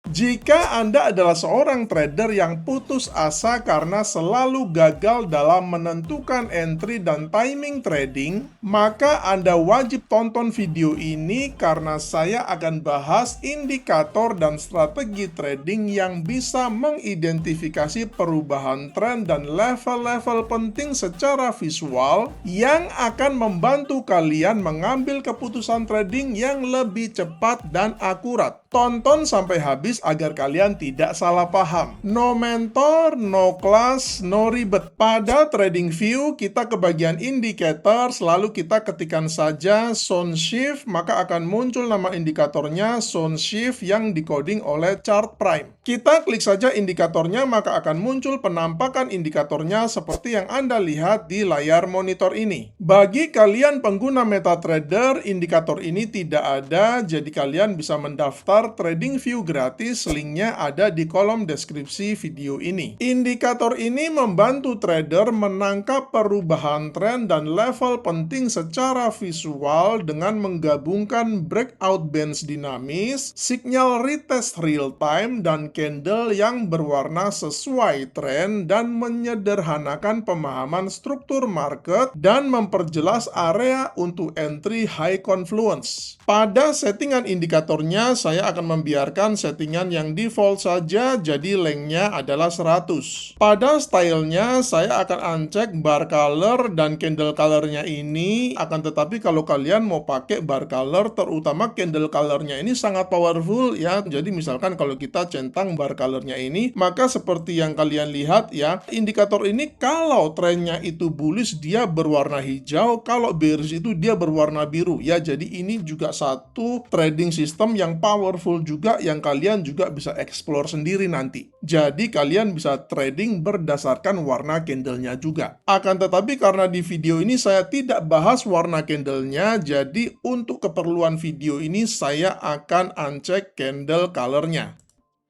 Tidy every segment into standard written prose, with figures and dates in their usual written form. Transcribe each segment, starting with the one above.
Jika Anda adalah seorang trader yang putus asa karena selalu gagal dalam menentukan entry dan timing trading, maka Anda wajib tonton video ini karena saya akan bahas indikator dan strategi trading yang bisa mengidentifikasi perubahan tren dan level-level penting secara visual yang akan membantu kalian mengambil keputusan trading yang lebih cepat dan akurat. Tonton sampai habis agar kalian tidak salah paham. No mentor, no class, no ribet. Pada TradingView, kita ke bagian indikator, lalu kita ketikkan saja zone shift, maka akan muncul nama indikatornya zone shift yang dikoding oleh chart prime. Kita klik saja indikatornya, maka akan muncul penampakan indikatornya seperti yang Anda lihat di layar monitor ini. Bagi kalian pengguna MetaTrader, indikator ini tidak ada, jadi kalian bisa mendaftar TradingView gratis, linknya ada di kolom deskripsi video ini. Indikator ini membantu trader menangkap perubahan tren dan level penting secara visual dengan menggabungkan breakout bands dinamis, sinyal retest real time, dan candle yang berwarna sesuai tren dan menyederhanakan pemahaman struktur market dan memperjelas area untuk entry high confluence. Pada settingan indikatornya, saya akan membiarkan settingan yang default saja, jadi lengthnya adalah 100. Pada stylenya, saya akan uncek bar color dan candle colornya ini, akan tetapi kalau kalian mau pakai bar color, terutama candle colornya ini sangat powerful ya, jadi misalkan kalau kita centang bar colornya ini, maka seperti yang kalian lihat ya, indikator ini kalau trennya itu bullish, dia berwarna hijau, kalau bearish itu dia berwarna biru ya, jadi ini juga satu trading system yang powerful juga yang kalian juga bisa explore sendiri nanti. Jadi kalian bisa trading berdasarkan warna candlenya juga. Akan tetapi karena di video ini saya tidak bahas warna candlenya, jadi untuk keperluan video ini saya akan uncek candle colornya.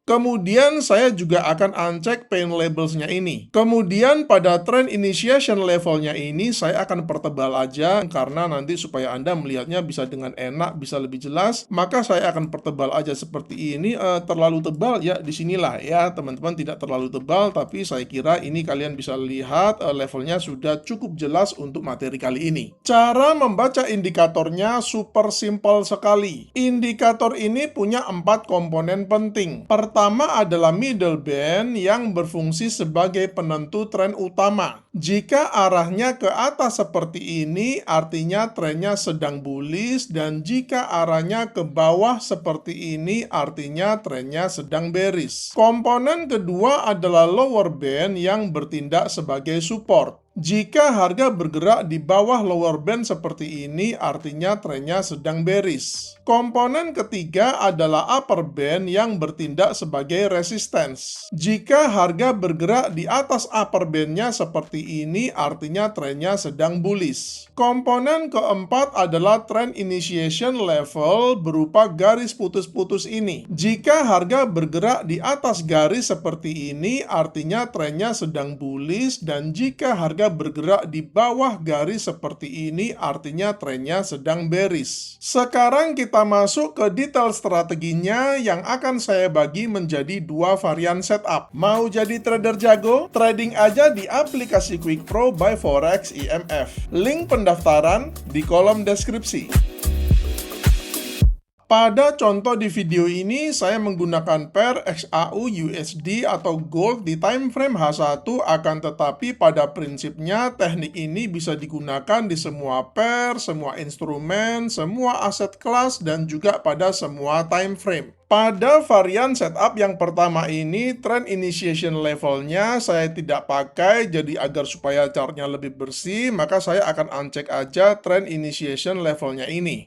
Kemudian saya juga akan uncek pain labelsnya ini. Kemudian pada trend initiation levelnya ini saya akan pertebal aja karena nanti supaya Anda melihatnya bisa dengan enak, bisa lebih jelas. Maka saya akan pertebal aja seperti ini. Terlalu tebal ya disinilah ya teman-teman, tidak terlalu tebal, tapi saya kira ini kalian bisa lihat levelnya sudah cukup jelas untuk materi kali ini. Cara membaca indikatornya super simple sekali. Indikator ini punya 4 komponen penting. Pertama adalah middle band yang berfungsi sebagai penentu tren utama. Jika arahnya ke atas seperti ini, artinya trennya sedang bullish, dan jika arahnya ke bawah seperti ini, artinya trennya sedang bearish. Komponen kedua adalah lower band yang bertindak sebagai support. Jika harga bergerak di bawah lower band seperti ini, artinya trennya sedang bearish. Komponen ketiga adalah upper band yang bertindak sebagai resistance. Jika harga bergerak di atas upper bandnya seperti ini, artinya trennya sedang bullish. Komponen keempat adalah trend initiation level berupa garis putus-putus ini. Jika harga bergerak di atas garis seperti ini, artinya trennya sedang bullish, dan jika harga bergerak di bawah garis seperti ini, artinya trennya sedang bearish. Sekarang kita masuk ke detail strateginya yang akan saya bagi menjadi 2 varian setup. Mau jadi trader jago? Trading aja di aplikasi Quick Pro by Forex IMF. Link pendaftaran di kolom deskripsi. Pada contoh di video ini, saya menggunakan pair XAU USD atau Gold di time frame H1, akan tetapi pada prinsipnya teknik ini bisa digunakan di semua pair, semua instrumen, semua aset kelas, dan juga pada semua time frame. Pada varian setup yang pertama ini, trend initiation levelnya saya tidak pakai, jadi agar supaya chartnya lebih bersih, maka saya akan uncek aja trend initiation levelnya ini.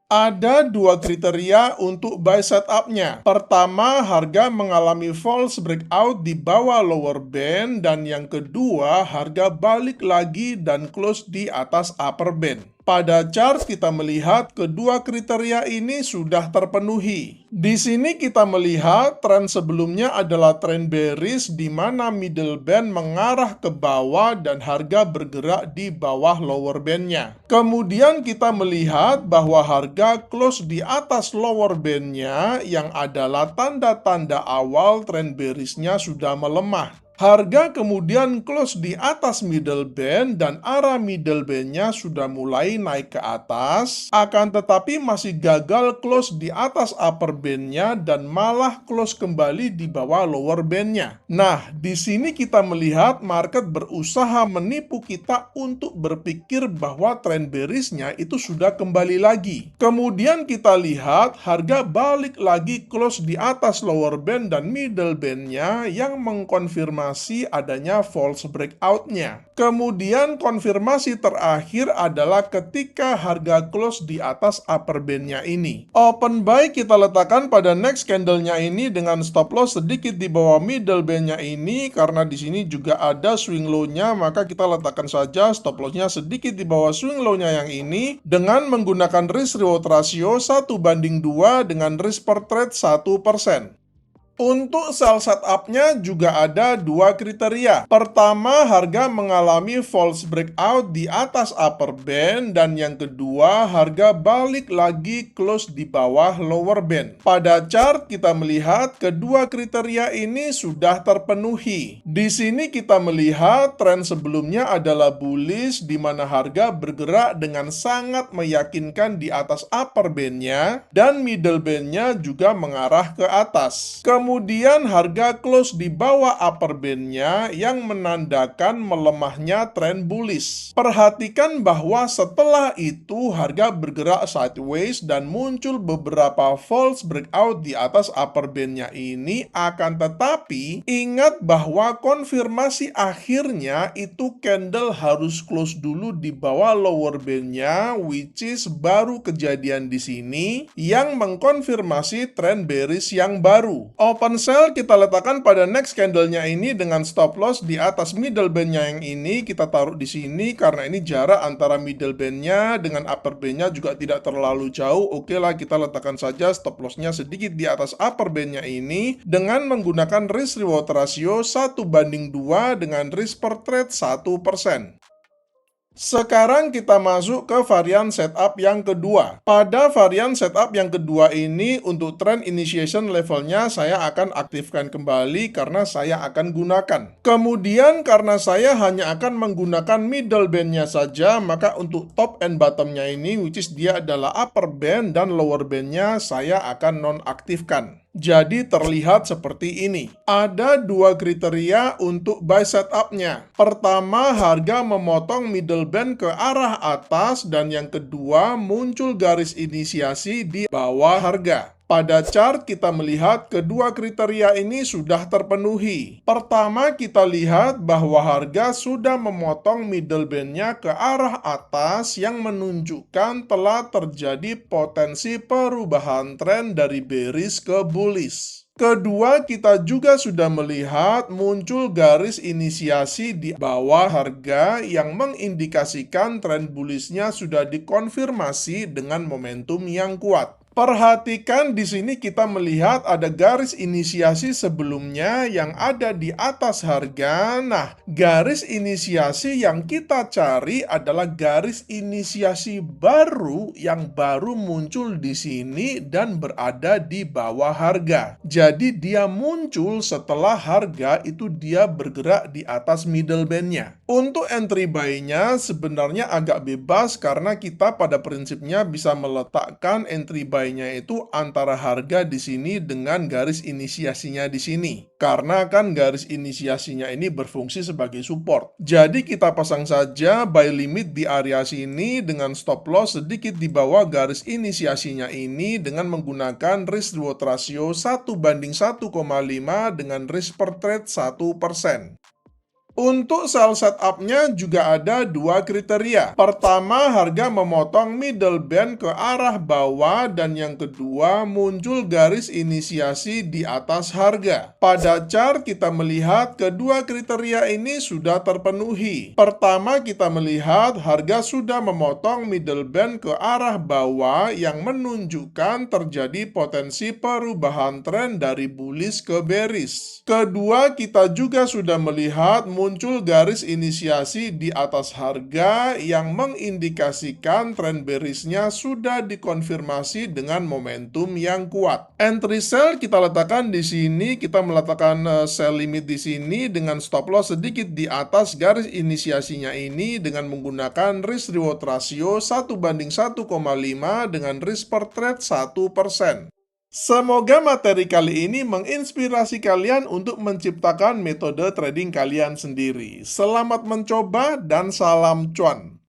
Ada 2 kriteria untuk buy setupnya. Pertama, harga mengalami false breakout di bawah lower band, dan yang kedua, harga balik lagi dan close di atas upper band. Pada chart kita melihat kedua kriteria ini sudah terpenuhi. Di sini kita melihat tren sebelumnya adalah tren bearish di mana middle band mengarah ke bawah dan harga bergerak di bawah lower bandnya. Kemudian kita melihat bahwa harga close di atas lower bandnya yang adalah tanda-tanda awal tren bearishnya sudah melemah. Harga kemudian close di atas middle band dan arah middle bandnya sudah mulai naik ke atas, akan tetapi masih gagal close di atas upper bandnya dan malah close kembali di bawah lower bandnya. Nah, di sini kita melihat market berusaha menipu kita untuk berpikir bahwa tren bearishnya itu sudah kembali lagi. Kemudian kita lihat harga balik lagi close di atas lower band dan middle bandnya yang mengkonfirmasi adanya false breakout-nya. Kemudian konfirmasi terakhir adalah ketika harga close di atas upper band-nya ini. Open buy kita letakkan pada next candle-nya ini dengan stop loss sedikit di bawah middle band-nya ini, karena di sini juga ada swing low-nya, maka kita letakkan saja stop loss-nya sedikit di bawah swing low-nya yang ini dengan menggunakan risk reward ratio 1:2 dengan risk per trade 1%. Untuk sell setup-nya juga ada dua kriteria. Pertama, harga mengalami false breakout di atas upper band, dan yang kedua, harga balik lagi close di bawah lower band. Pada chart kita melihat kedua kriteria ini sudah terpenuhi. Di sini kita melihat tren sebelumnya adalah bullish di mana harga bergerak dengan sangat meyakinkan di atas upper band-nya dan middle band-nya juga mengarah ke atas. Kemudian harga close di bawah upper band-nya yang menandakan melemahnya tren bullish. Perhatikan bahwa setelah itu harga bergerak sideways dan muncul beberapa false breakout di atas upper band-nya ini, akan tetapi ingat bahwa konfirmasi akhirnya itu candle harus close dulu di bawah lower band-nya, which is baru kejadian di sini yang mengkonfirmasi tren bearish yang baru. Open sell kita letakkan pada next candle-nya ini dengan stop loss di atas middle band-nya yang ini. Kita taruh di sini karena ini jarak antara middle band-nya dengan upper band-nya juga tidak terlalu jauh. Oke lah, kita letakkan saja stop loss-nya sedikit di atas upper band-nya ini dengan menggunakan risk reward ratio 1:2 dengan risk per trade 1%. Sekarang kita masuk ke varian setup yang kedua. Pada varian setup yang kedua ini, untuk trend initiation levelnya saya akan aktifkan kembali karena saya akan gunakan. Kemudian karena saya hanya akan menggunakan middle band-nya saja, maka untuk top and bottom-nya ini, which is dia adalah upper band dan lower band-nya, saya akan nonaktifkan. Jadi terlihat seperti ini. Ada dua kriteria untuk buy setup-nya. Pertama, harga memotong middle band ke arah atas, dan yang kedua, muncul garis inisiasi di bawah harga. Pada chart kita melihat kedua kriteria ini sudah terpenuhi. Pertama, kita lihat bahwa harga sudah memotong middle band-nya ke arah atas yang menunjukkan telah terjadi potensi perubahan tren dari bearish ke bullish. Kedua, kita juga sudah melihat muncul garis inisiasi di bawah harga yang mengindikasikan tren bullish-nya sudah dikonfirmasi dengan momentum yang kuat. Perhatikan di sini kita melihat ada garis inisiasi sebelumnya yang ada di atas harga. Nah, garis inisiasi yang kita cari adalah garis inisiasi baru yang baru muncul di sini dan berada di bawah harga. Jadi dia muncul setelah harga itu dia bergerak di atas middle band-nya. Untuk entry buy-nya sebenarnya agak bebas karena kita pada prinsipnya bisa meletakkan entry buy-nya itu antara harga di sini dengan garis inisiasinya di sini. Karena kan garis inisiasinya ini berfungsi sebagai support. Jadi kita pasang saja buy limit di area sini dengan stop loss sedikit di bawah garis inisiasinya ini dengan menggunakan risk reward ratio 1:1,5 dengan risk per trade 1%. Untuk sell setup-nya juga ada dua kriteria. Pertama, harga memotong middle band ke arah bawah, dan yang kedua, muncul garis inisiasi di atas harga. Pada chart kita melihat kedua kriteria ini sudah terpenuhi. Pertama, kita melihat harga sudah memotong middle band ke arah bawah yang menunjukkan terjadi potensi perubahan tren dari bullish ke bearish. Kedua, kita juga sudah melihat muncul garis inisiasi di atas harga yang mengindikasikan tren bearishnya sudah dikonfirmasi dengan momentum yang kuat. Entry sell kita letakkan di sini, kita meletakkan sell limit di sini dengan stop loss sedikit di atas garis inisiasinya ini dengan menggunakan risk reward ratio 1:1,5 dengan risk per trade 1%. Semoga materi kali ini menginspirasi kalian untuk menciptakan metode trading kalian sendiri. Selamat mencoba dan salam cuan!